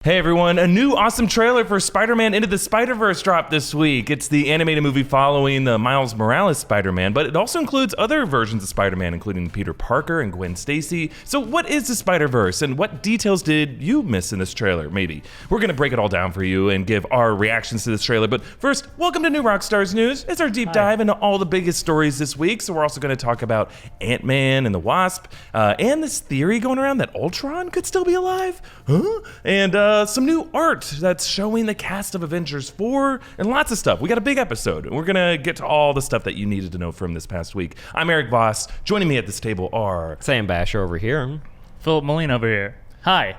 Hey everyone, a new awesome trailer for Spider-Man Into the Spiderverse dropped this week. It's the animated movie following the Miles Morales Spider-Man, but it also includes other versions of Spider-Man, including Peter Parker and Gwen Stacy. So what is the Spider-Verse, and what details did you miss in this trailer, maybe? We're gonna break it all down for you and give our reactions to this trailer, but first, welcome to New Rockstars News. It's our deep dive into all the biggest stories this week, so we're also gonna talk about Ant-Man and the Wasp, and this theory going around that Ultron could still be alive, and some new art that's showing the cast of Avengers 4 and lots of stuff. We got a big episode, and we're gonna get to all the stuff that you needed to know from this past week. I'm Erik Voss. Joining me at this table are Sam Bashor over here. Filup Molina over here. Hi.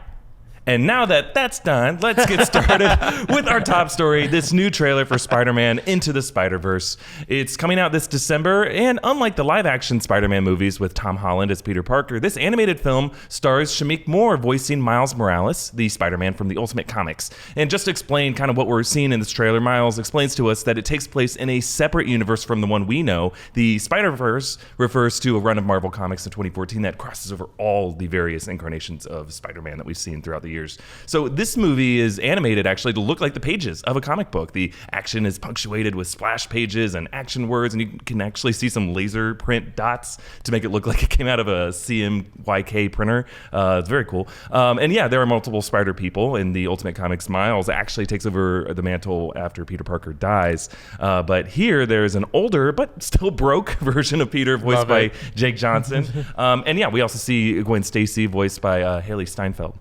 And now that that's done, let's get started with our top story, this new trailer for Spider-Man Into the Spiderverse. It's coming out this December, and unlike the live-action Spider-Man movies with Tom Holland as Peter Parker, this animated film stars Shameik Moore voicing Miles Morales, the Spider-Man from the Ultimate Comics. And just to explain kind of what we're seeing in this trailer, Miles explains to us that it takes place in a separate universe from the one we know. The Spider-Verse refers to a run of Marvel Comics in 2014 that crosses over all the various incarnations of Spider-Man that we've seen throughout the years. So this movie is animated actually to look like the pages of a comic book. The action is punctuated with splash pages and action words, and you can actually see some laser print dots to make it look like it came out of a CMYK printer. It's very cool. And yeah, there are multiple Spider people in the Ultimate Comics. Miles actually takes over the mantle after Peter Parker dies. But here there's an older but still broke version of Peter voiced by Jake Johnson. And yeah, we also see Gwen Stacy voiced by Haley Steinfeld.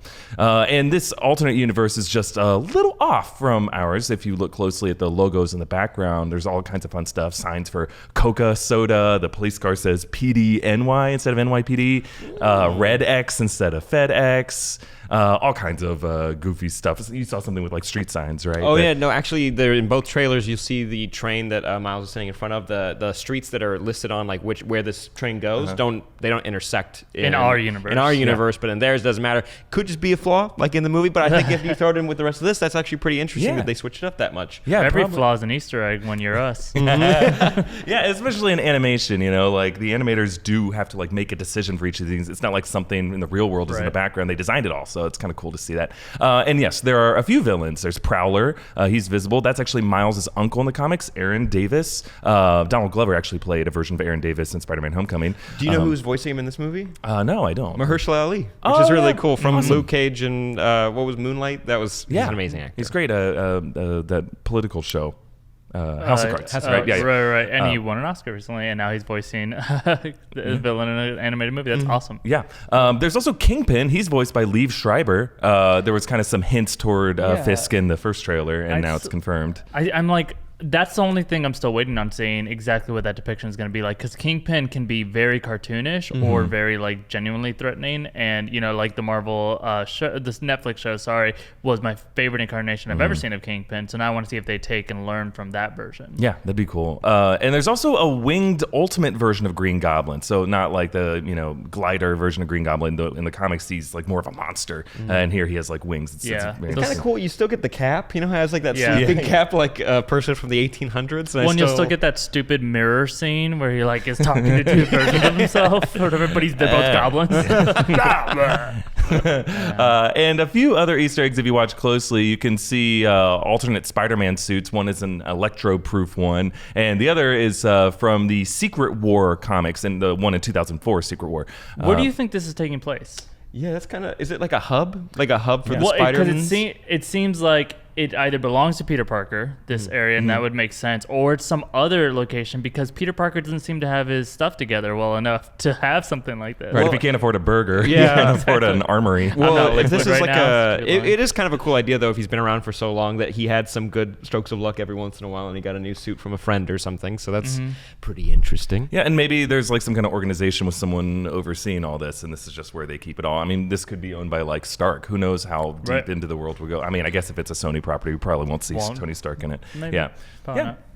And this alternate universe is just a little off from ours. If you look closely at the logos in the background, there's all kinds of fun stuff. Signs for Coca Soda. The police car says PDNY instead of NYPD. Red X instead of FedEx. All kinds of goofy stuff. You saw something with like street signs, right? Oh, yeah. No, actually, there in both trailers, you see the train that Miles is sitting in front of. The streets that are listed on like where this train goes don't intersect in our universe. In our universe, but in theirs doesn't matter. Could just be a flaw, like in the movie. But I think if you throw it in with the rest of this, that's actually pretty interesting that they switched it up that much. Yeah, every flaw is an Easter egg when you're us. Yeah, especially in animation, you know, like the animators do have to like make a decision for each of these. It's not like something in the real world is in the background. They designed it all, so it's kind of cool to see that. And yes, there are a few villains. There's Prowler. He's visible. That's actually Miles' uncle in the comics, Aaron Davis. Donald Glover actually played a version of Aaron Davis in Spider-Man Homecoming. Do you know who's voicing him in this movie? No, I don't. Mahershala Ali, which is really cool, from Luke Cage and what was Moonlight? He's an amazing actor. He's great. That political show. House of Cards. Right. And he won an Oscar recently, and now he's voicing the villain in an animated movie. That's awesome. Yeah. There's also Kingpin. He's voiced by Liev Schreiber. There was kind of some hints toward Fisk in the first trailer, and now it's confirmed. I'm like, that's the only thing I'm still waiting on seeing exactly what that depiction is going to be like, because Kingpin can be very cartoonish or very like genuinely threatening, and you know, like the Marvel show, this Netflix show, was my favorite incarnation I've ever seen of Kingpin. So now I want to see if they take and learn from that version. Yeah, that'd be cool. And there's also a winged ultimate version of Green Goblin, so not like the glider version of Green Goblin. In the comics, he's like more of a monster, and here he has like wings. It's kind of cool. You still get the cap, has like that big cap, like a person from the 1800s. You'll still get that stupid mirror scene where he like is talking to two versions of himself or whatever, but they're both goblins. And a few other Easter eggs if you watch closely. You can see alternate Spider-Man suits. One is an electro-proof one, and the other is from the Secret War comics, and the one in 2004, Secret War. Where do you think this is taking place? Yeah, that's kind of... Is it like a hub? Like a hub for the Spider-Mans? Because it seems like it either belongs to Peter Parker, this area, and that would make sense, or it's some other location, because Peter Parker doesn't seem to have his stuff together well enough to have something like this. Right, if he can't afford a burger, he can't afford an armory. Well, if this is like it is kind of a cool idea, though, if he's been around for so long, that he had some good strokes of luck every once in a while, and he got a new suit from a friend or something, so that's pretty interesting. Yeah, and maybe there's like some kind of organization with someone overseeing all this, and this is just where they keep it all. I mean, this could be owned by like Stark. Who knows how deep into the world we'll go. I mean, I guess if it's a Sony property, we probably won't see Tony Stark in it. Maybe. Yeah.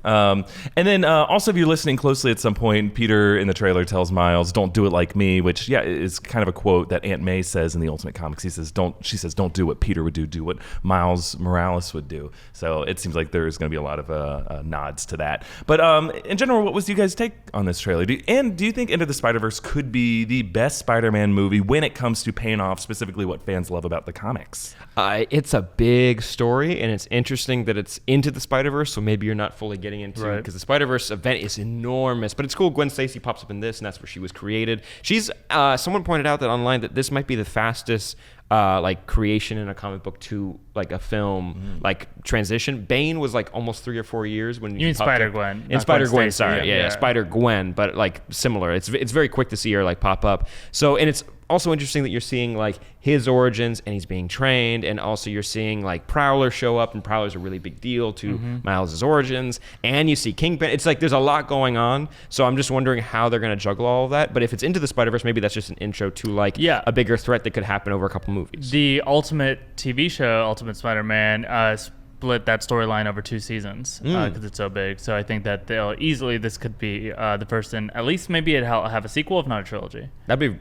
And then also, if you're listening closely at some point, Peter in the trailer tells Miles, "Don't do it like me," which is kind of a quote that Aunt May says in the Ultimate Comics. She says, "Don't do what Peter would do what Miles Morales would do." So it seems like there's going to be a lot of nods to that. But in general, what was you guys' take on this trailer? Do you think Into the Spider-Verse could be the best Spider-Man movie when it comes to paying off specifically what fans love about the comics? It's a big story, and it's interesting that it's Into the Spider-Verse, so maybe you're not fully getting into it, because the Spider-Verse event is enormous, but it's cool. Gwen Stacy pops up in this, and that's where she was created. She's someone pointed out that online that this might be the fastest like creation in a comic book to like a film like transition. Bane was like almost 3 or 4 years when you mean Spider-Gwen. In Spider-Gwen, sorry. Yeah, Spider-Gwen, but like similar. It's very quick to see her like pop up. So, and it's also interesting that you're seeing like his origins and he's being trained, and also you're seeing like Prowler show up, and Prowler's a really big deal to Miles' origins, and you see Kingpin. It's like there's a lot going on, so I'm just wondering how they're going to juggle all of that. But if it's Into the Spider-Verse, maybe that's just an intro to like a bigger threat that could happen over a couple movies. The Ultimate TV show, Ultimate Spider-Man, split that storyline over 2 seasons because it's so big. So I think that this could be the first, and at least maybe it'll have a sequel, if not a trilogy.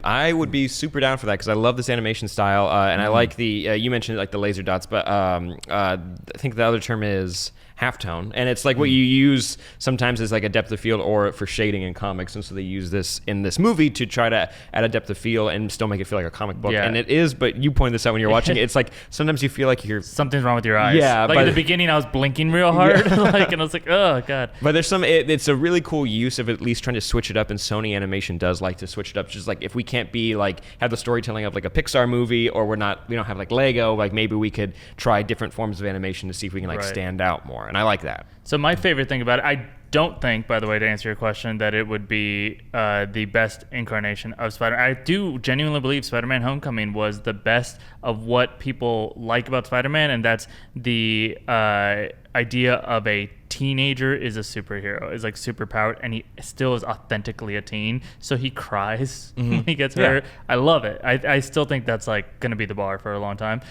I would be super down for that, because I love this animation style, and I like the you mentioned like the laser dots, but I think the other term is halftone, and it's like what you use sometimes as like a depth of field or for shading in comics, and so they use this in this movie to try to add a depth of field and still make it feel like a comic book. And it is, but you pointed this out when you're watching it, it's like sometimes you feel like something's wrong with your eyes. Like at the beginning I was blinking real hard and I was like, oh god. But there's it's a really cool use of at least trying to switch it up, and Sony Animation does like to switch it up, just like if we can't be like have the storytelling of like a Pixar movie, or we don't have like Lego, like maybe we could try different forms of animation to see if we can like stand out more. And I like that. So my favorite thing about it, I don't think, by the way, to answer your question, that it would be the best incarnation of Spider-Man. I do genuinely believe Spider-Man Homecoming was the best of what people like about Spider-Man, and that's the idea of a teenager is a superhero, is like superpowered, and he still is authentically a teen, so he cries when he gets hurt. I love it. I still think that's like going to be the bar for a long time.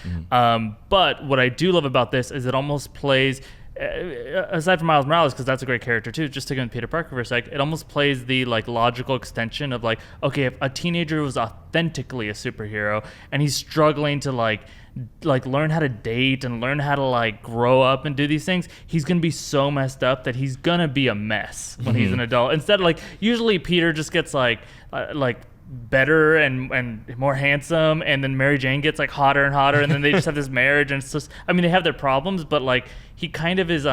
But what I do love about this is it almost plays, aside from Miles Morales, because that's a great character too, just sticking with Peter Parker for a sec, it almost plays the like logical extension of like, okay, if a teenager was authentically a superhero and he's struggling to like learn how to date and learn how to like grow up and do these things, he's gonna be so messed up that he's gonna be a mess when he's an adult. Instead of like, usually Peter just gets like better and more handsome, and then Mary Jane gets like hotter and hotter, and then they just have this marriage, and it's just, I mean, they have their problems, but like he kind of is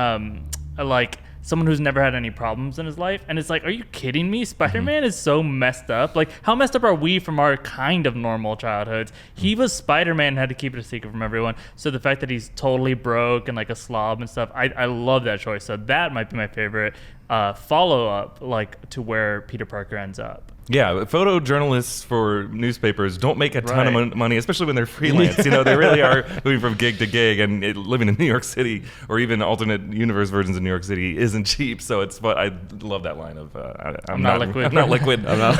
like someone who's never had any problems in his life, and it's like, are you kidding me? Spider-Man is so messed up. Like, how messed up are we from our kind of normal childhoods? He was Spider-Man and had to keep it a secret from everyone, so the fact that he's totally broke and like a slob and stuff, I love that choice. So that might be my favorite follow-up, like, to where Peter Parker ends up. Yeah, photojournalists for newspapers don't make a ton of money, especially when they're freelance. You know, they really are moving from gig to gig, and living in New York City or even alternate universe versions of New York City isn't cheap. So it's what I love that line of I'm not liquid. I'm not liquid. I'm not.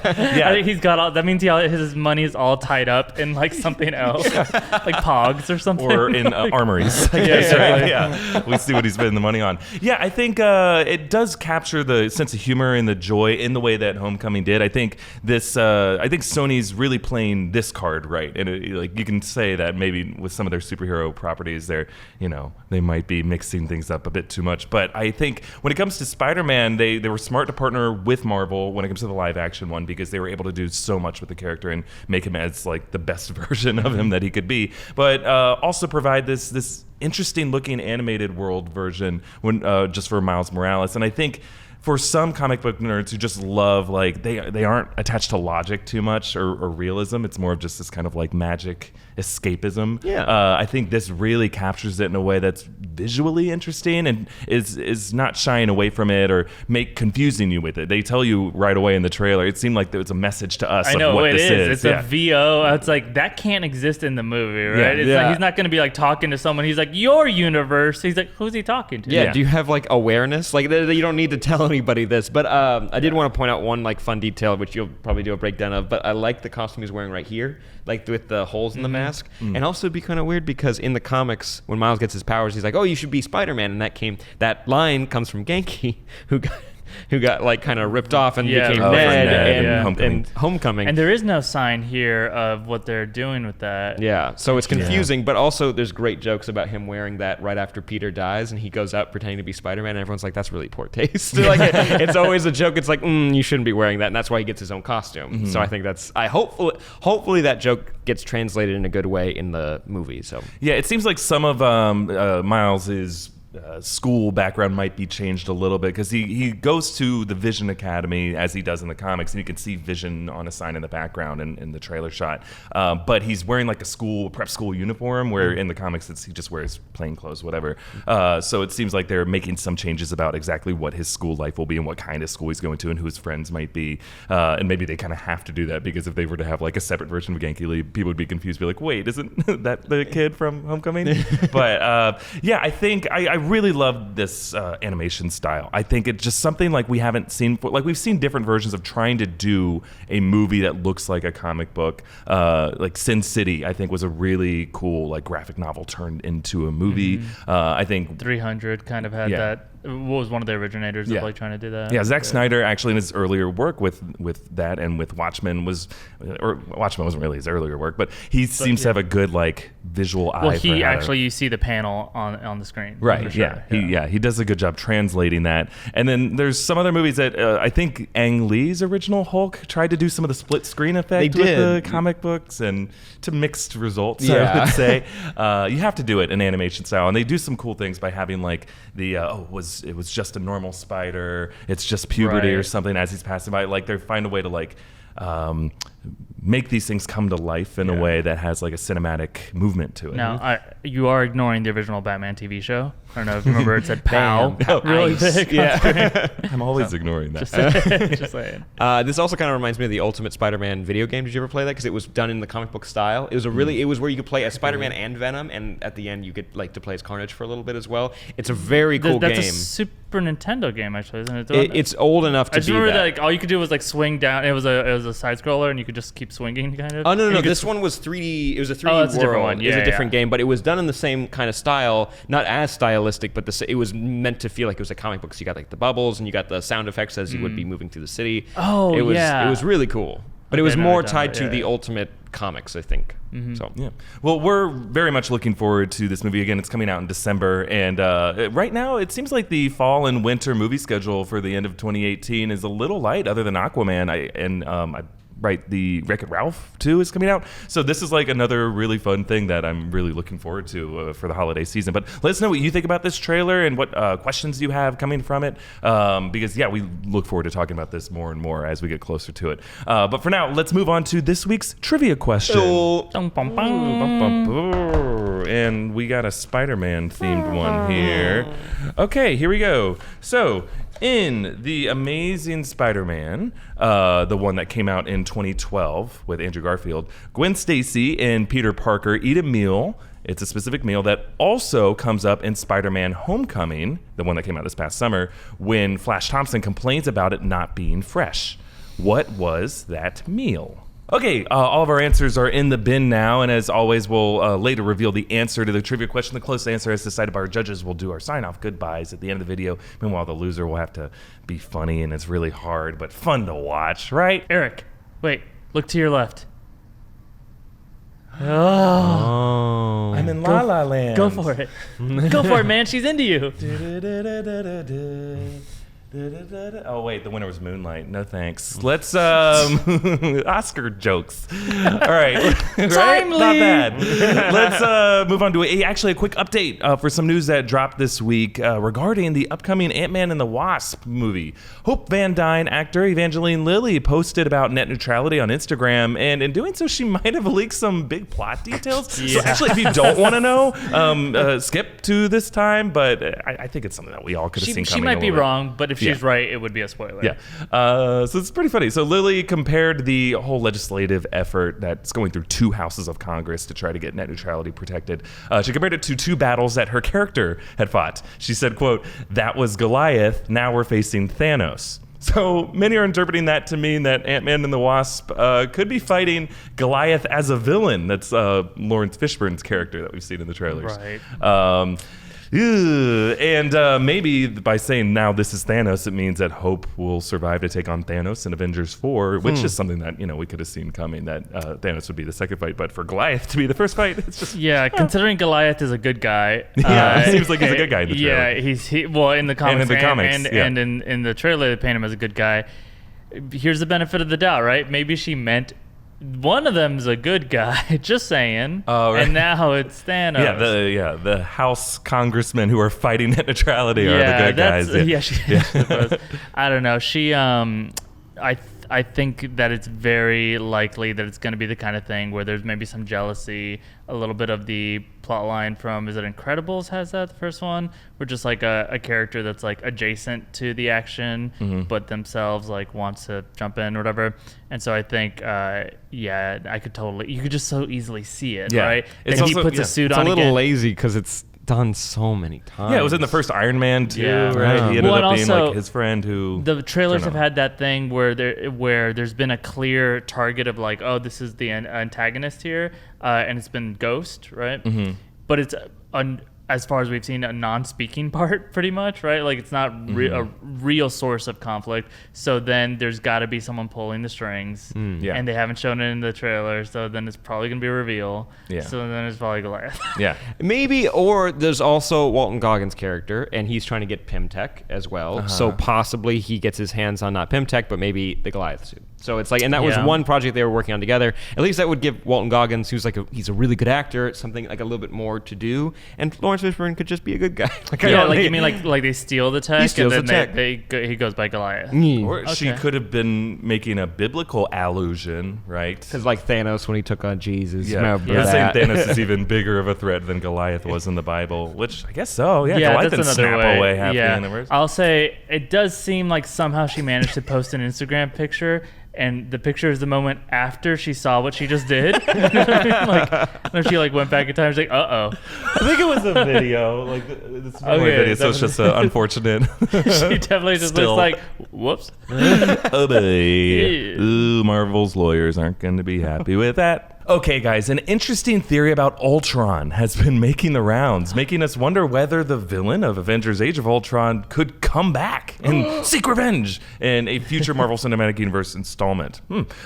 I think he's got all. That means his money is all tied up in like something else, like Pogs or something, or in armories. Yeah, we see what he's spending the money on. Yeah, I think it does capture the sense of humor and the joy in the way that Homecoming did. I think this. I think Sony's really playing this card right, and like you can say that maybe with some of their superhero properties, they might be mixing things up a bit too much. But I think when it comes to Spider-Man, they were smart to partner with Marvel when it comes to the live action one, because they were able to do so much with the character and make him as like the best version of him that he could be, but also provide this interesting looking animated world version when just for Miles Morales. And I think for some comic book nerds who just love, like, they aren't attached to logic too much or realism, it's more of just this kind of like magic escapism. I think this really captures it in a way that's visually interesting and is not shying away from it or confusing you with it. They tell you right away in the trailer. It seemed like there was a message to us of what this is. It's a VO. It's like, that can't exist in the movie, right? Like, he's not going to be like talking to someone. He's like, your universe. He's like, who's he talking to? Do you have like awareness? Like, you don't need to tell anybody this, but I did want to point out one like fun detail, which you'll probably do a breakdown of, but I like the costume he's wearing right here, like with the holes in the mask. And also it'd be kind of weird because in the comics, when Miles gets his powers, he's like, oh, you should be Spider-Man. And that line comes from Genki, who got like kind of ripped off and became Ned and Homecoming. And there is no sign here of what they're doing with that. Yeah, so it's confusing, but also there's great jokes about him wearing that right after Peter dies, and he goes out pretending to be Spider-Man, and everyone's like, that's really poor taste. Like, it's always a joke. It's like, you shouldn't be wearing that, and that's why he gets his own costume. So I think hopefully that joke gets translated in a good way in the movie. So yeah, it seems like some of Miles's school background might be changed a little bit, because he goes to the Vision Academy as he does in the comics, and you can see Vision on a sign in the background in the trailer shot. But he's wearing like a prep school uniform, where in the comics he just wears plain clothes, whatever. So it seems like they're making some changes about exactly what his school life will be and what kind of school he's going to and who his friends might be. And maybe they kind of have to do that, because if they were to have like a separate version of Genki Lee, people would be confused, be like, wait, isn't that the kid from Homecoming? But yeah, I think I really love this animation style. I think it's just something like we haven't seen. Like, we've seen different versions of trying to do a movie that looks like a comic book. Like Sin City, I think, was a really cool like graphic novel turned into a movie. I think 300 kind of had that. Was one of the originators of like trying to do that. Yeah, Zack Snyder actually in his earlier work with that and with Watchmen Watchmen wasn't really his earlier work, but he seems to have a good like visual eye. Well, you see the panel on the screen. Right. Sure. Yeah. He does a good job translating that. And then there's some other movies that I think Ang Lee's original Hulk tried to do some of the split screen effect with the comic books, and to mixed results. I would say you have to do it in animation style, and they do some cool things by having like the it was just a normal spider, it's just puberty or something as he's passing by. Like, they find a way to like make these things come to life in a way that has like a cinematic movement to it. Now, you are ignoring the original Batman TV show. I don't know if you remember, it said "pow" really big. Yeah, I'm always ignoring that. Just saying. This also kind of reminds me of the Ultimate Spider-Man video game. Did you ever play that? Because it was done in the comic book style. It was it was where you could play as Spider-Man and Venom, and at the end you could like to play as Carnage for a little bit as well. It's a very cool game. That's a Super Nintendo game, actually, isn't it? It's old enough to be. I just remember that like all you could do was like swing down. It was a side scroller, and you could just keep swinging, kind of. Oh no! This one was 3D. It was a 3D world. A different one. It was a different game, but it was done in the same kind of style, not as stylistic, but it was meant to feel like it was a comic book. So you got like the bubbles, and you got the sound effects as you would be moving through the city. Oh, it was really cool. But it was more tied to the Ultimate comics, I think. So yeah. Well, we're very much looking forward to this movie. Again, it's coming out in December, and right now it seems like the fall and winter movie schedule for the end of 2018 is a little light, other than Aquaman. The Wreck-It Ralph 2 is coming out. So this is like another really fun thing that I'm really looking forward to for the holiday season. But let us know what you think about this trailer and what questions you have coming from it. Because, we look forward to talking about this more and more as we get closer to it. But for now, let's move on to this week's trivia question. And we got a Spider-Man themed one here. Okay, here we go. So, in The Amazing Spider-Man, the one that came out in 2012 with Andrew Garfield, Gwen Stacy and Peter Parker eat a meal. It's a specific meal that also comes up in Spider-Man Homecoming, the one that came out this past summer, when Flash Thompson complains about it not being fresh. What was that meal? Okay, all of our answers are in the bin now, and as always, we'll later reveal the answer to the trivia question. The closest answer, as decided by our judges, will do our sign-off goodbyes at the end of the video. Meanwhile, the loser will have to be funny, and it's really hard, but fun to watch, right? Eric, wait, look to your left. Oh. I'm in La La Land. Go for it. Go for it, man. She's into you. Oh wait, the winner was Moonlight. No thanks. Let's Oscar jokes. All right, Timely. Not bad. Let's move on to a quick update for some news that dropped this week regarding the upcoming Ant-Man and the Wasp movie. Hope Van Dyne actor Evangeline Lilly posted about net neutrality on Instagram, and in doing so, she might have leaked some big plot details. So actually, if you don't want to know, skip to this time. But I think it's something that we all could have seen coming. She might be wrong, but if she's right, it would be a spoiler. Yeah. So it's pretty funny. So Lilly compared the whole legislative effort that's going through two houses of Congress to try to get net neutrality protected. She compared it to two battles that her character had fought. She said, quote, "That was Goliath. Now we're facing Thanos." So many are interpreting that to mean that Ant-Man and the Wasp could be fighting Goliath as a villain. That's Lawrence Fishburne's character that we've seen in the trailers. Right. Ew. And maybe by saying now this is Thanos, it means that Hope will survive to take on Thanos in Avengers 4, which is something that, we could have seen coming, that Thanos would be the second fight. But for Goliath to be the first fight, it's just... Yeah, considering Goliath is a good guy. It seems like he's a good guy in the trailer. Yeah, in the comics and in the trailer, they paint him as a good guy. Here's the benefit of the doubt, right? Maybe she meant one of them's a good guy, just saying. Oh, right. And now it's Thanos. The House congressmen who are fighting net neutrality are the good guys. I don't know. She, I think that it's very likely that it's going to be the kind of thing where there's maybe some jealousy, a little bit of the plot line from, is it Incredibles has that, the first one? Where just like a character that's like adjacent to the action, but themselves like wants to jump in or whatever. And so I think, you could just so easily see it, right? And he puts a suit on again. It's a little lazy because it's done so many times. Yeah, it was in the first Iron Man too, right? He ended up being like his friend who... The trailers have had that thing where there's been a clear target of like, oh, this is the antagonist here, and it's been Ghost, right? But it's, as far as we've seen, a non-speaking part pretty much, right? Like it's not a real source of conflict. So then there's got to be someone pulling the strings, and they haven't shown it in the trailer. So then it's probably gonna be a reveal. Yeah. So then it's probably Goliath. Yeah. Maybe, or there's also Walton Goggins' character, and he's trying to get Pym-Tech as well. So possibly he gets his hands on not Pym-Tech, but maybe the Goliath suit. So it's like, and that was one project they were working on together. At least that would give Walton Goggins, who's like he's a really good actor, something like a little bit more to do. And Lawrence Fishburne could just be a good guy. You mean like they steal the tech? He steals the tech. He goes by Goliath. Or she could have been making a biblical allusion, right? Because like Thanos when he took on Jesus. Yeah, saying Thanos is even bigger of a threat than Goliath was in the Bible, which I guess so. Yeah, Goliath didn't snap away half the universe. I'll say it does seem like somehow she managed to post an Instagram picture. And the picture is the moment after she saw what she just did. When she went back in time, she's like, "Uh-oh." I think it was a video, this video, so it's just unfortunate. She definitely just looks like, "Whoops." Oh boy. Ooh, Marvel's lawyers aren't going to be happy with that. Okay, guys, an interesting theory about Ultron has been making the rounds, making us wonder whether the villain of Avengers Age of Ultron could come back and seek revenge in a future Marvel Cinematic Universe installment.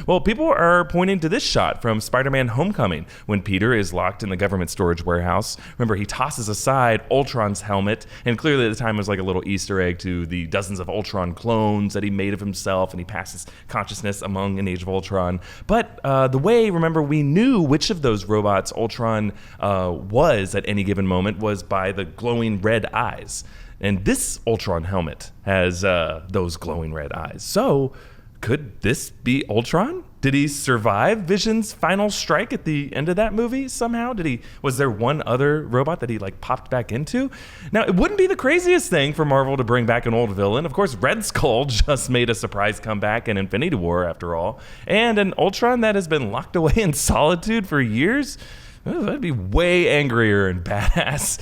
Well, people are pointing to this shot from Spider-Man Homecoming when Peter is locked in the government storage warehouse. Remember, he tosses aside Ultron's helmet, and clearly at the time it was like a little Easter egg to the dozens of Ultron clones that he made of himself, and he passes consciousness among in Age of Ultron. But the way, remember, we knew which of those robots Ultron was at any given moment was by the glowing red eyes. And this Ultron helmet has those glowing red eyes. So could this be Ultron? Did he survive Vision's final strike at the end of that movie somehow? Was there one other robot that he popped back into? Now, it wouldn't be the craziest thing for Marvel to bring back an old villain. Of course, Red Skull just made a surprise comeback in Infinity War after all. And an Ultron that has been locked away in solitude for years? That'd be way angrier and badass.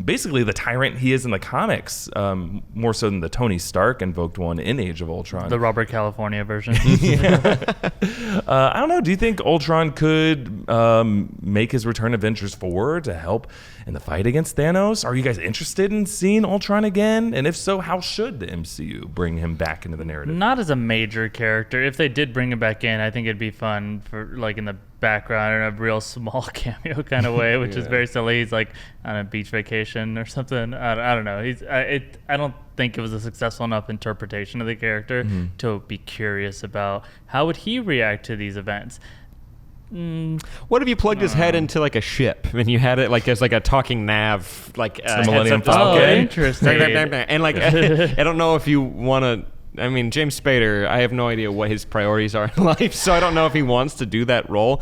Basically, the tyrant he is in the comics, more so than the Tony Stark invoked one in Age of Ultron. The Robert California version. I don't know. Do you think Ultron could make his return to Avengers 4 to help in the fight against Thanos? Are you guys interested in seeing Ultron again? And if so, how should the MCU bring him back into the narrative? Not as a major character. If they did bring him back in, I think it'd be fun for in the background in a real small cameo kind of way, which is very silly. He's on a beach vacation or something. I don't know. I don't think it was a successful enough interpretation of the character to be curious about how would he react to these events. What if you plugged his head into a ship and you had it as a talking nav, the Millennium Falcon? Oh, interesting. And I don't know if you want to. I mean, James Spader, I have no idea what his priorities are in life, so I don't know if he wants to do that role.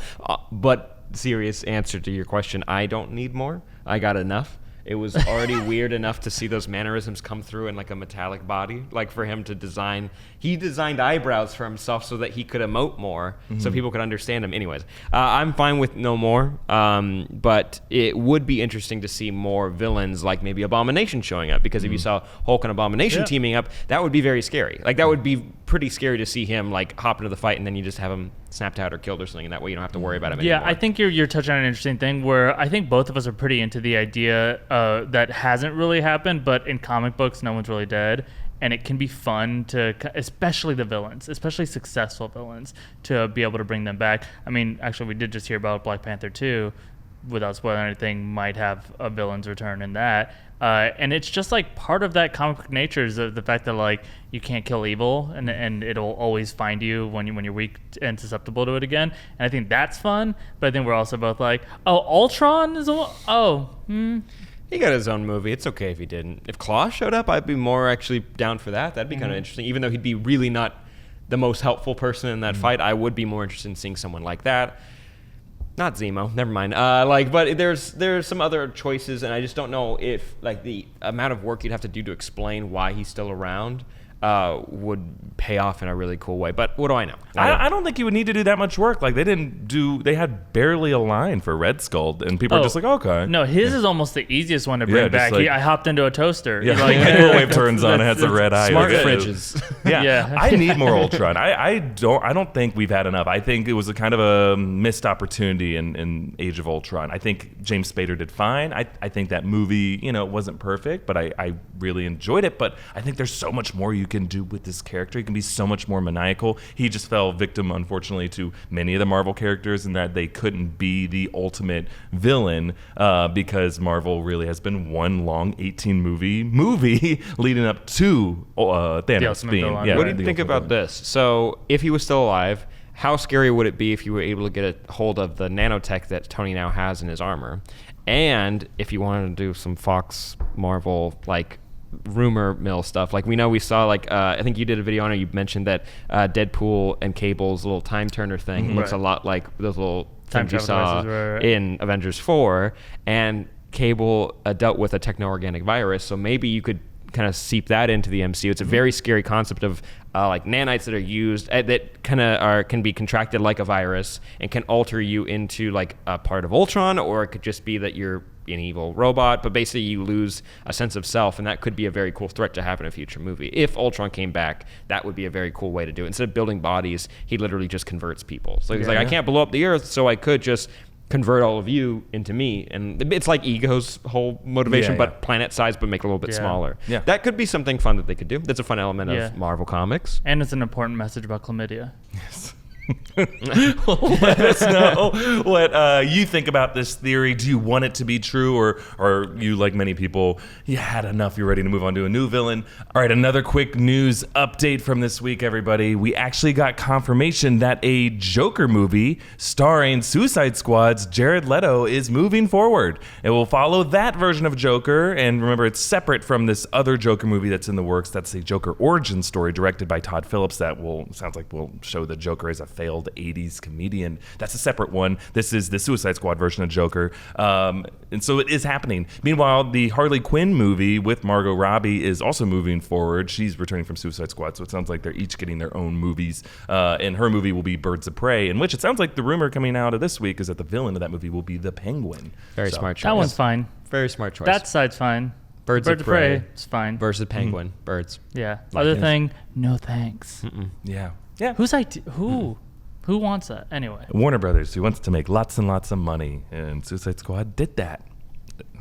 But serious answer to your question, I don't need more. I got enough. It was already weird enough to see those mannerisms come through in a metallic body. For him to design, he designed eyebrows for himself so that he could emote more, so people could understand him. Anyways, I'm fine with no more, but it would be interesting to see more villains, like maybe Abomination showing up, because if you saw Hulk and Abomination teaming up, that would be very scary. That would be pretty scary to see him hop into the fight and then you just have him snapped out or killed or something, and that way you don't have to worry about him Yeah, anymore. I think you're touching on an interesting thing where I think both of us are pretty into the idea that hasn't really happened, but in comic books, no one's really dead. And it can be fun to, especially the villains, especially successful villains, to be able to bring them back. I mean, actually, we did just hear about Black Panther 2, without spoiling anything, might have a villain's return in that. And it's just like part of that comic book nature is the fact that like you can't kill evil and it'll always find you when you're weak and susceptible to it again. And I think that's fun. But I think we're also both like, oh, Ultron is He got his own movie. It's okay if he didn't. If Claw showed up, I'd be more actually down for that. That'd be kind of interesting. Even though he'd be really not the most helpful person in that fight, I would be more interested in seeing someone like that. Not Zemo. Never mind. But there's some other choices, and I just don't know if like the amount of work you'd have to do to explain why he's still around would pay off in a really cool way. But what do I know? I don't think you would need to do that much work. Like they had barely a line for Red Skull, and people are just like, okay. No, his is almost the easiest one to bring back. Like, I hopped into a toaster. Yeah, Like, microwave turns on, it has a red eye. Smart fridges. Yeah. I need more Ultron. I don't think we've had enough. I think it was a kind of a missed opportunity in Age of Ultron. I think James Spader did fine. I think that movie, wasn't perfect, but I really enjoyed it. But I think there's so much more you can do with this character. He can be so much more maniacal. He just fell victim, unfortunately, to many of the Marvel characters in that they couldn't be the ultimate villain because Marvel really has been one long 18 movie leading up to Thanos being. What do you think about this? So if he was still alive, how scary would it be if you were able to get a hold of the nanotech that Tony now has in his armor? And if you wanted to do some Fox Marvel like rumor mill stuff, like we saw like I think you did a video on it, you mentioned that Deadpool and Cable's little time turner thing looks a lot like those little things you saw in Avengers 4, and Cable dealt with a techno-organic virus, so maybe you could kind of seep that into the MCU. It's a very scary concept of like nanites that are used that kind of can be contracted like a virus and can alter you into like a part of Ultron, or it could just be that you're an evil robot, but basically you lose a sense of self, and that could be a very cool threat to have in a future movie. If Ultron came back, that would be a very cool way to do it. Instead of building bodies, he literally just converts people. So he's like, I can't blow up the Earth, so I could just convert all of you into me. And it's like Ego's whole motivation, but planet size, but make it a little bit smaller. Yeah. That could be something fun that they could do. That's a fun element of Marvel Comics. And it's an important message about chlamydia. Yes. Let us know what you think about this theory. Do you want it to be true, or you, like many people, you had enough, you're ready to move on to a new villain? All right, another quick news update from this week, everybody. We actually got confirmation that a Joker movie starring Suicide Squad's Jared Leto is moving forward. It will follow that version of Joker, and remember, it's separate from this other Joker movie that's in the works. That's a Joker origin story directed by Todd Phillips that sounds like will show the Joker as a failed 80s comedian. That's a separate one. This is the Suicide Squad version of Joker. And so it is happening. Meanwhile, the Harley Quinn movie with Margot Robbie is also moving forward. She's returning from Suicide Squad, so it sounds like they're each getting their own movies. And her movie will be Birds of Prey, in which it sounds like the rumor coming out of this week is that the villain of that movie will be the Penguin. Very smart choice. That one's fine. Very smart choice. That side's fine. Birds of Prey. It's fine. Versus Penguin. Birds. Yeah. Other thing, no thanks. Yeah. Who wants that? Anyway. Warner Brothers, who wants to make lots and lots of money, and Suicide Squad did that.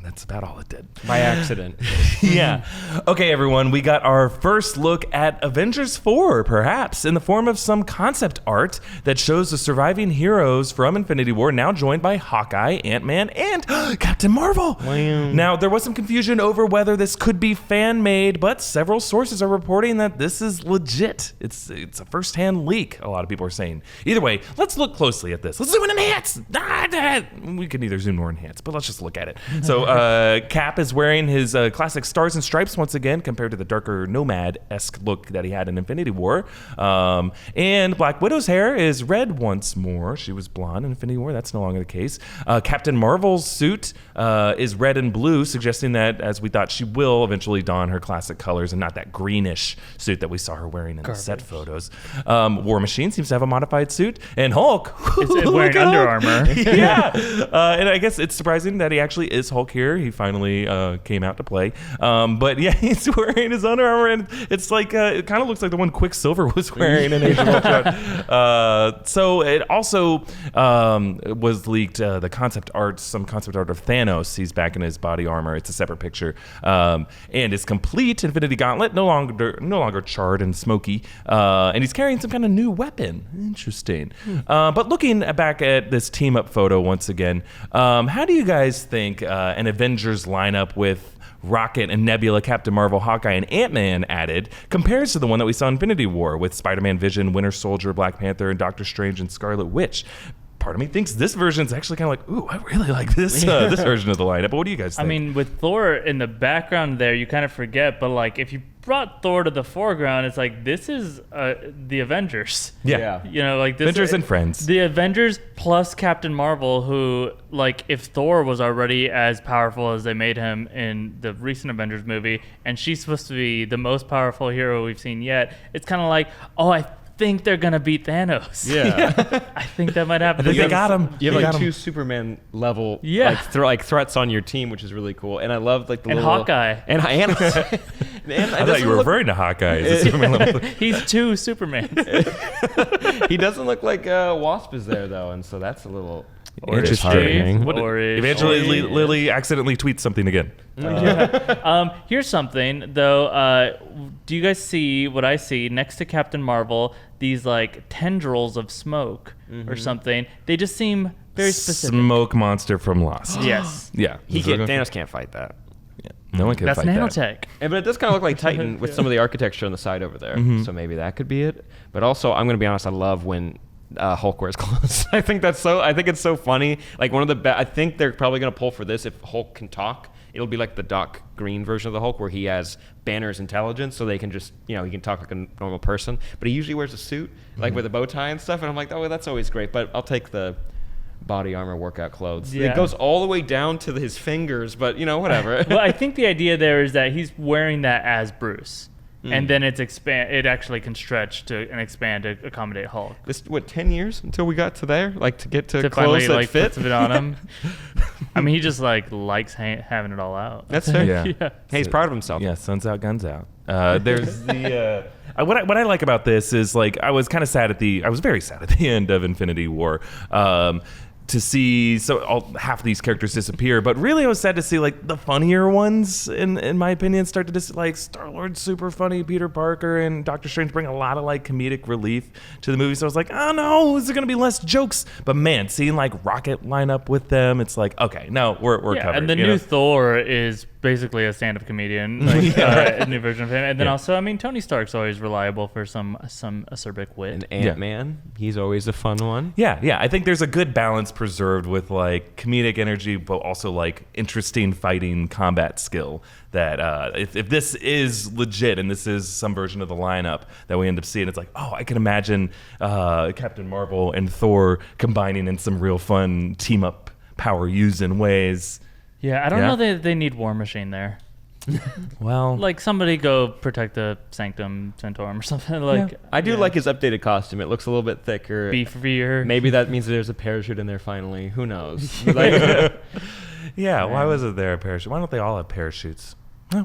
That's about all it did. By accident. Yeah. Okay, everyone, we got our first look at Avengers 4, perhaps, in the form of some concept art that shows the surviving heroes from Infinity War now joined by Hawkeye, Ant-Man, and Captain Marvel. Wow. Now, there was some confusion over whether this could be fan-made, but several sources are reporting that this is legit. It's a first-hand leak, a lot of people are saying. Either way, let's look closely at this. Let's zoom in and enhance. We can either zoom or enhance, but let's just look at it. So, Cap is wearing his classic stars and stripes once again, compared to the darker Nomad-esque look that he had in Infinity War. And Black Widow's hair is red once more. She was blonde in Infinity War. That's no longer the case. Captain Marvel's suit is red and blue, suggesting that, as we thought, she will eventually don her classic colors and not that greenish suit that we saw her wearing in the set photos. War Machine seems to have a modified suit. And Hulk is wearing Under Armour. Yeah. And I guess it's surprising that he actually is Hulk here. He finally came out to play. But yeah, he's wearing his Under Armour, and it's like it kind of looks like the one Quicksilver was wearing in Age of Ultron. So it also was leaked some concept art of Thanos. He's back in his body armor. It's a separate picture, and it's complete Infinity Gauntlet, no longer charred and smoky, and he's carrying some kind of new weapon. Interesting. But looking back at this team up photo once again, how do you guys think an Avengers lineup with Rocket and Nebula, Captain Marvel, Hawkeye, and Ant-Man added compares to the one that we saw in Infinity War with Spider-Man, Vision, Winter Soldier, Black Panther, and Doctor Strange and Scarlet Witch? Part of me thinks this version is actually kind of like, ooh, I really like this this version of the lineup. But what do you guys think? I mean, with Thor in the background there, you kind of forget, but like if you brought Thor to the foreground, it's like this is the Avengers. Yeah. You know, like this Avengers and Friends. The Avengers plus Captain Marvel, who, like, if Thor was already as powerful as they made him in the recent Avengers movie, and she's supposed to be the most powerful hero we've seen yet, it's kind of like, oh, I think they're gonna beat Thanos. Yeah. I think that might happen. I think they got him. You have They like got two him. Superman level Yeah. threats on your team, which is really cool. And I love like the And little Hawkeye. and I thought you were referring to Hawkeye as a Superman level. He's two Supermans. He doesn't look like Wasp is there though, and so that's a little Interesting. What- Eventually, Lily accidentally tweets something again. Here's something though. Do you guys see what I see next to Captain Marvel? These like tendrils of smoke or something. They just seem very specific. Smoke monster from Lost. Yes. Yeah. Thanos can't fight that. Yeah. No one can That's fight that. nanotech. But it does kind of look like Titan with some of the architecture on the side over there. So maybe that could be it. But also, I'm going to be honest, I love when Hulk wears clothes. I think it's so funny. Like one of the I think they're probably going to pull for this if Hulk can talk. It'll be like the Doc Green version of the Hulk where he has Banner's intelligence so they can just, he can talk like a normal person. But he usually wears a suit, like with a bow tie and stuff. And I'm like, oh, that's always great. But I'll take the body armor workout clothes. Yeah. It goes all the way down to his fingers, but, whatever. Well, I think the idea there is that he's wearing that as Bruce. And then it actually can stretch and expand to accommodate Hulk. This 10 years until we got to there, like to get to finally clothes that fit. puts it on him. I mean, he just likes having it all out. That's fair. Yeah. Yeah. Hey, he's proud of himself. Yeah, sun's out, guns out. There's the what I like about this is like I was very sad at the end of Infinity War. To see half of these characters disappear, but really I was sad to see like the funnier ones in my opinion start to like Star-Lord super funny, Peter Parker and Doctor Strange bring a lot of like comedic relief to the movie. So I was like, oh no, is there gonna be less jokes? But man, seeing like Rocket line up with them, it's like, okay, no, we're covered. And the new Thor is basically a stand-up comedian, like a new version of him. And then also, I mean, Tony Stark's always reliable for some acerbic wit. And Ant-Man, he's always a fun one. Yeah. I think there's a good balance preserved with like comedic energy, but also like interesting fighting combat skill. That if this is legit and this is some version of the lineup that we end up seeing, it's like, oh, I can imagine Captain Marvel and Thor combining in some real fun team up power using ways. Yeah, I don't know that they need War Machine there. Well, Like somebody go protect the Sanctum Centaurum or something. Like I do like his updated costume. It looks a little bit thicker. beefier. Maybe that means there's a parachute in there finally. Who knows? yeah. Why wasn't there a parachute? Why don't they all have parachutes?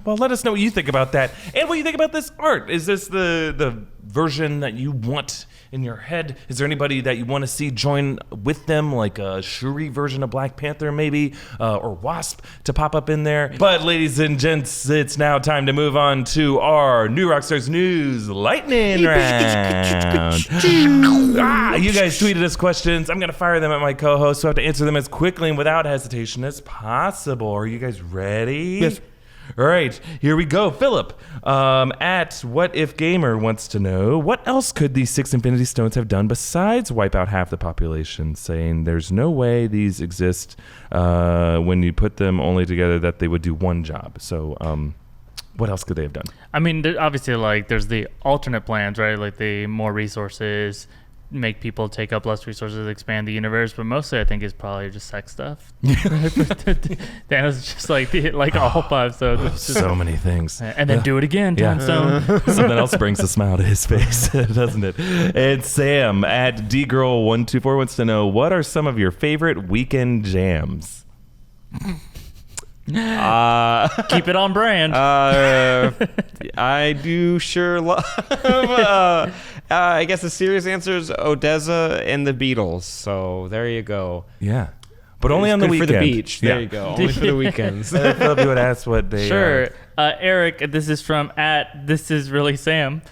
Well, let us know what you think about that and what you think about this art. Is this the version that you want in your head? Is there anybody that you want to see join with them, like a Shuri version of Black Panther maybe, or Wasp to pop up in there? But ladies and gents, it's now time to move on to our new Rockstars News Lightning Round. You guys tweeted us questions. I'm going to fire them at my co-host, so I have to answer them as quickly and without hesitation as possible. Are you guys ready? Yes. All right, here we go. Filup at What If Gamer wants to know, what else could these 6 Infinity Stones have done besides wipe out half the population, saying there's no way these exist when you put them only together that they would do one job. So what else could they have done? I mean, obviously, like there's the alternate plans, right? Like the more resources, make people take up less resources, expand the universe, but mostly I think it's probably just sex stuff. Thanos is just like all 5, so So many things. and then do it again, Time Stone. Something else brings a smile to his face, doesn't it? And Sam at DGirl124 wants to know, what are some of your favorite weekend jams? Keep it on brand. I do sure love. I guess the serious answer is Odessa and the Beatles. So there you go. Yeah. But only on the weekend. For the beach. There Yeah. you go. Only for the weekends. Philip, you would ask what they Sure. Eric, this is from This Is Really Sam.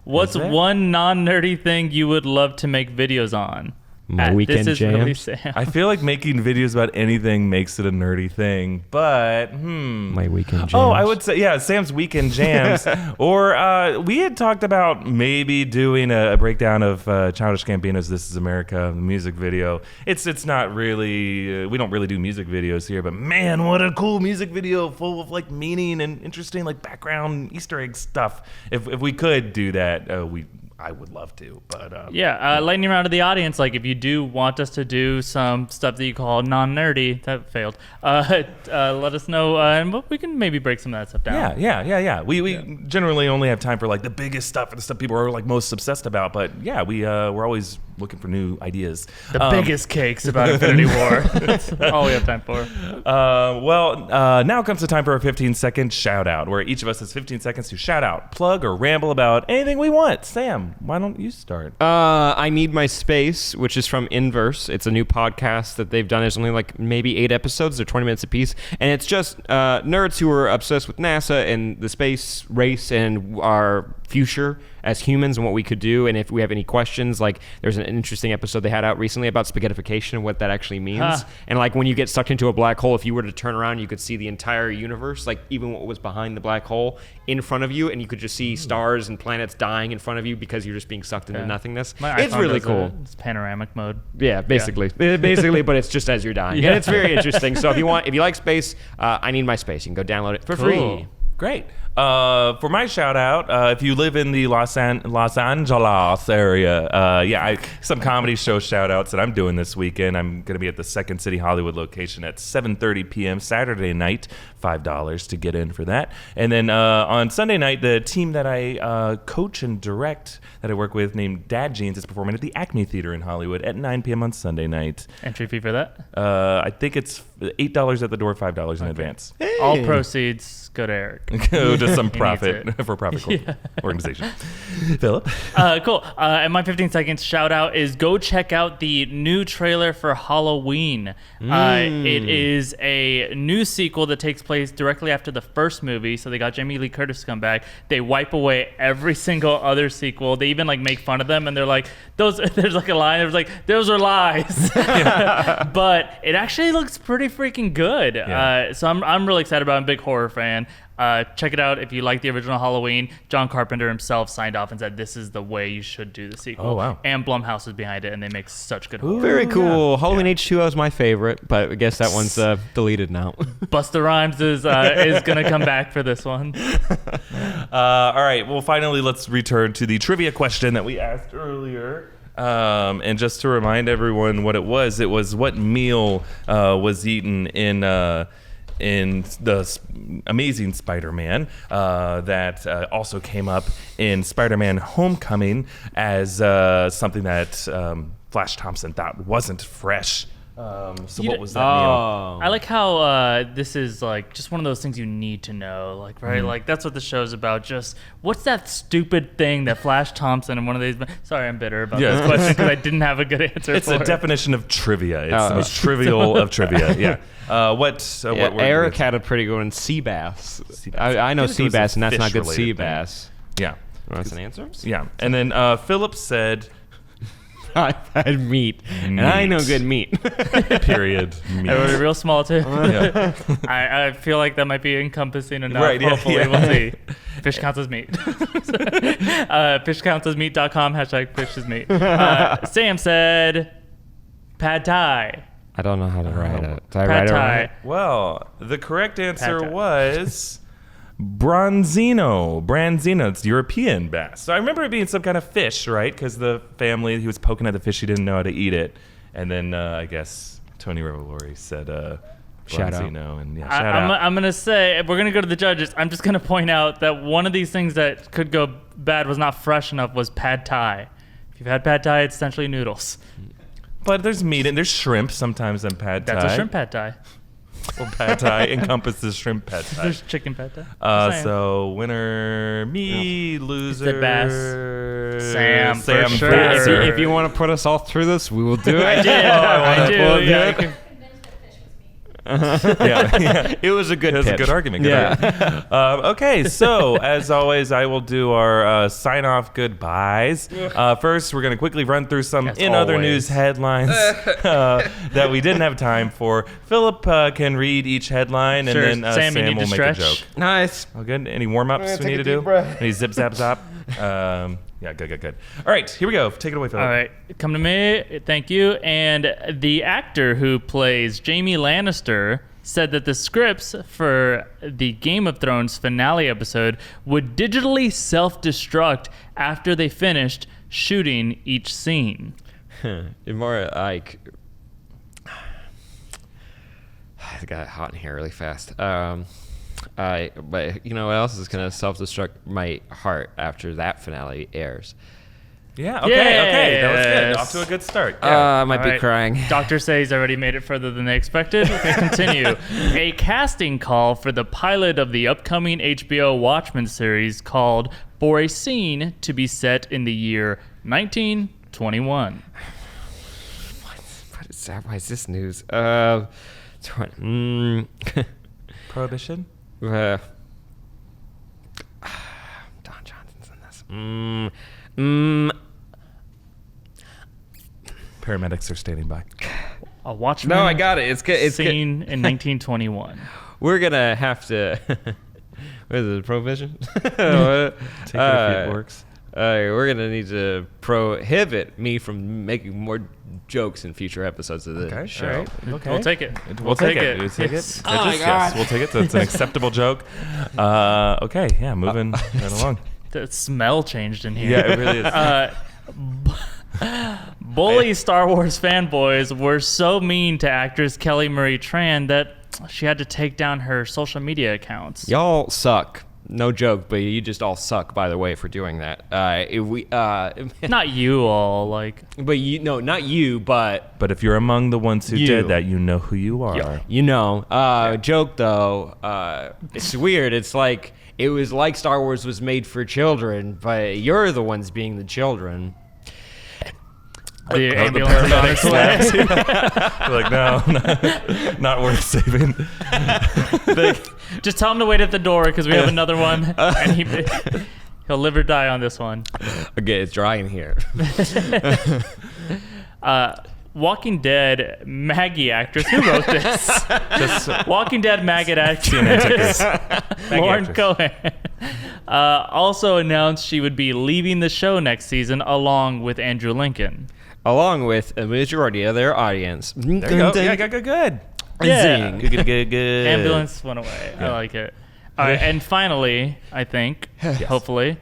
What's one non-nerdy thing you would love to make videos on? My weekend This Is Really jams. Sam. I feel like making videos about anything makes it a nerdy thing, but My weekend jams. Oh, I would say, yeah, Sam's weekend jams. Or we had talked about maybe doing a breakdown of Childish Gambino's "This Is America" the music video. It's not really we don't really do music videos here, but man, what a cool music video full of like meaning and interesting like background Easter egg stuff. If we could do that, I would love to, but lightning round to the audience. Like, if you do want us to do some stuff that you call non-nerdy, that failed. Let us know, and we can maybe break some of that stuff down. Yeah. We generally only have time for like the biggest stuff and the stuff people are like most obsessed about, but yeah, we're always looking for new ideas. The biggest cakes about Infinity War. That's all we have time for. Now comes the time for a 15-second shout out, where each of us has 15 seconds to shout out, plug, or ramble about anything we want. Sam, why don't you start? I Need My Space, which is from Inverse. It's a new podcast that they've done. There's only like maybe 8 episodes. They're 20 minutes apiece. And it's just nerds who are obsessed with NASA and the space race and our future as humans and what we could do. And if we have any questions, like there's an interesting episode they had out recently about spaghettification and what that actually means. And like when you get sucked into a black hole, if you were to turn around, you could see the entire universe, like even what was behind the black hole in front of you. And you could just see stars and planets dying in front of you because you're just being sucked into nothingness. It's really cool. It's panoramic mode. Yeah, basically. Basically, but it's just as you're dying. And it's very interesting. So if you like space, I Need My Space. You can go download it for free. Great. For my shout out, if you live in the Los Angeles area, some comedy show shout outs that I'm doing this weekend. I'm going to be at the Second City Hollywood location at 7:30 p.m. Saturday night, $5 to get in for that. And then on Sunday night, the team that I coach and direct that I work with named Dad Jeans is performing at the Acme Theater in Hollywood at 9 p.m. on Sunday night. Entry fee for that? I think it's $8 at the door, $5 in advance. Hey. All proceeds go to Eric. Go to some for-profit organization. Philip? Cool. And my 15 seconds shout out is go check out the new trailer for Halloween. It is a new sequel that takes place directly after the first movie. So they got Jamie Lee Curtis to come back. They wipe away every single other sequel. They even like make fun of them, and they're like, there's like a line. There's like, those are lies. But it actually looks pretty freaking good. Yeah. So I'm really excited about it. I'm a big horror fan. Check it out if you like the original Halloween. John Carpenter himself signed off and said this is the way you should do the sequel. Oh, wow. And Blumhouse is behind it, and they make such good horror. Very cool. Halloween H2O is my favorite, but I guess that one's deleted now. Busta Rhymes is going to come back for this one. All right. Well, finally, let's return to the trivia question that we asked earlier. And just to remind everyone what it was what meal was eaten in the Amazing Spider-Man that also came up in Spider-Man Homecoming as something that Flash Thompson thought wasn't fresh. What was that meal? I like how this is like just one of those things you need to know, like, right? Like that's what the show's about. Just what's that stupid thing that Flash Thompson and one of these? Sorry, I'm bitter about this question because I didn't have a good answer. It's for a definition of trivia. It's the most trivial of trivia. Yeah. What Eric had a pretty good one. Sea bass. I know sea bass, and that's not good. Sea bass. Yeah. That's an answer. Yeah. And then Philip said, I've had meat, and I know good meat. Period. Meat. I wrote it real small too. Yeah. I feel like that might be encompassing enough. Right, yeah, Hopefully yeah. we'll see. Fish counts as meat. Fishcountsasmeat.com, #fish is meat. Sam said pad thai. I don't know how to write it. Did I Pad write it thai. right? Well, the correct answer Pad thai. was Branzino. It's European bass. So I remember it being some kind of fish, right? Because the family, he was poking at the fish, he didn't know how to eat it. And then I guess Tony Revolori said Shout out. Branzino. And yeah, shout out. I'm going to say, if we're going to go to the judges, I'm just going to point out that one of these things that could go bad was not fresh enough was pad thai. If you've had pad thai, it's essentially noodles. But there's meat and there's shrimp sometimes in pad thai. That's a shrimp pad thai. Well, pad thai encompasses shrimp pad thai. There's chicken pad thai. Just saying. So winner, me, loser, the best. Sam, for sure. Fraser. If you want to put us all through this, we will do it. I did. I do. We'll do Yeah, it. yeah. It was a good It was a pitch. good argument. Good argument. Okay, so as always, I will do our sign-off goodbyes. First, we're going to quickly run through some As other always. news headlines that we didn't have time for. Filup can read each headline, Sure. and then Sam, Sam you need will to make a stretch. joke. Nice. Oh, good. Any warm-ups we take need a to deep do? breath. Any zip, zap, zap? Yeah, good. All right, here we go. Take it away, Filup. All right, come to me. Thank you. And the actor who plays Jaime Lannister said that the scripts for the Game of Thrones finale episode would digitally self-destruct after they finished shooting each scene. More like... I got hot in here really fast. But you know what else is going to self-destruct my heart after that finale airs? Yeah, okay. That was good. Yes. Off to a good start. Yeah. I might All be right. crying. Doctor says already made it further than they expected. Okay, continue. A casting call for the pilot of the upcoming HBO Watchmen series called for a scene to be set in the year 1921. What is that? Why is this news? Prohibition? Don Johnson's in this. Paramedics are standing by. A Watchmen No, I got it. It's good. It's good. scene in 1921. We're gonna have to. What is it? Prohibition? Take it if it works. We're gonna need to prohibit me from making more jokes in future episodes of the Okay, show. all right. Okay. We'll take it. We'll take it. We'll take it. Yes. Yes, we'll take it. That's an acceptable joke. Okay, yeah, moving right along. The smell changed in here. Yeah, it really is. Bully Star Wars fanboys were so mean to actress Kelly Marie Tran that she had to take down her social media accounts. Y'all suck. No joke, but you just all suck, by the way, for doing that. Not you all, like. But you, no, not you, but But if you're among the ones who You. did that, you know who you are. you know. Joke though. It's weird. It's like it was like Star Wars was made for children, but you're the ones being the children. The the ambulance is on its way. You're like, no, not worth saving. Just tell him to wait at the door because we have another one, and he'll live or die on this one. Okay, it's dry in here. Walking Dead Maggie actress. Who wrote this? Just Walking Dead Maggie actress Maggie Lauren actress. Cohen also announced she would be leaving the show next season along with Andrew Lincoln. Along with a majority of their audience. There you go. Yeah, good. Yeah. Good. Ambulance went away. I like it. All right, and finally, I think, hopefully,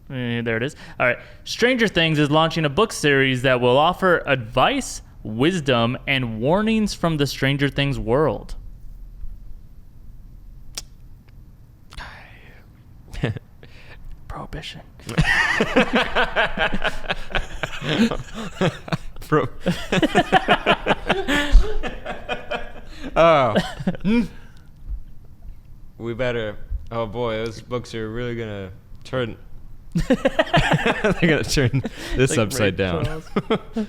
there it is. All right, Stranger Things is launching a book series that will offer advice, wisdom, and warnings from the Stranger Things world. Prohibition. We better. Oh boy, those books are really gonna turn. They're gonna turn this upside down.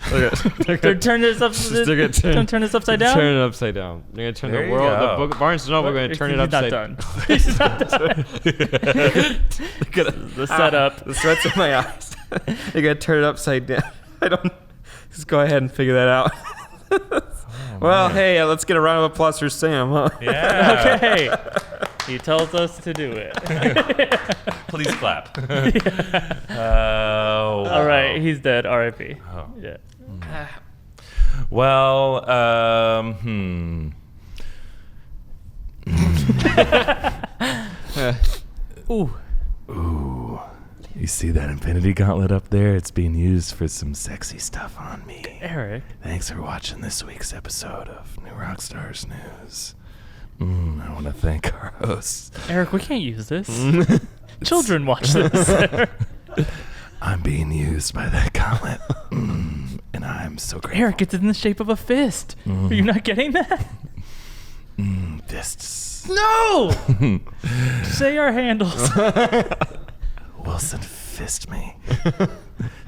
They're turning this up. They're gonna Turn this upside down. Turn it upside down. They're gonna turn There the you world. go. The book, Barnes and Noble are gonna turn it He's upside not done. He's not done. The setup. The sweat's in my eyes. They're gonna turn it upside down. I don't. Just go ahead and figure that out. Well, hey, let's get a round of applause for Sam, huh? Yeah. Okay. He tells us to do it. Please clap. All right, he's dead. R.I.P. Oh. Yeah. Well, Ooh. You see that Infinity Gauntlet up there? It's being used for some sexy stuff on me. Eric. Thanks for watching this week's episode of New Rockstars News. I want to thank our hosts. Eric, we can't use this. Children watch this. I'm being used by that gauntlet, and I'm so grateful. Eric, it's in the shape of a fist. Are you not getting that? Fists. No! Say our handles. Wilson Fist Me.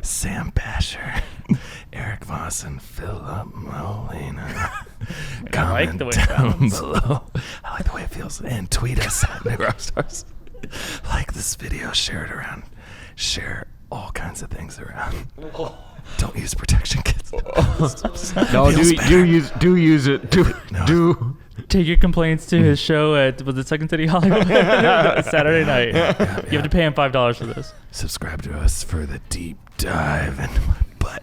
Sam Bashor. Eric Voss and Filup Molina. I like the way it down sounds. below. I like the way it feels. And tweet us at New Rockstars. Like this video, share it around. Share all kinds of things around. Don't use protection kits. No, do use it. Do. Take your complaints to his show at, was it Second City Hollywood? Saturday night. You have to pay him $5 for this. Subscribe to us for the deep dive into my butt.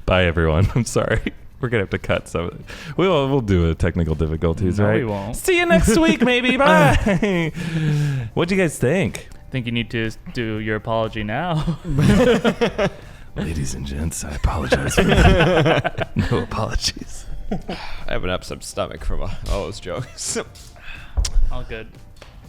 Bye, everyone. I'm sorry. We're going to have to cut some of it. We'll do technical difficulties, No, right? we won't. See you next week, maybe. Bye. What'd you guys think? I think you need to do your apology now. Ladies and gents, I apologize for that. No apologies. I have an upset stomach from all those jokes. All good.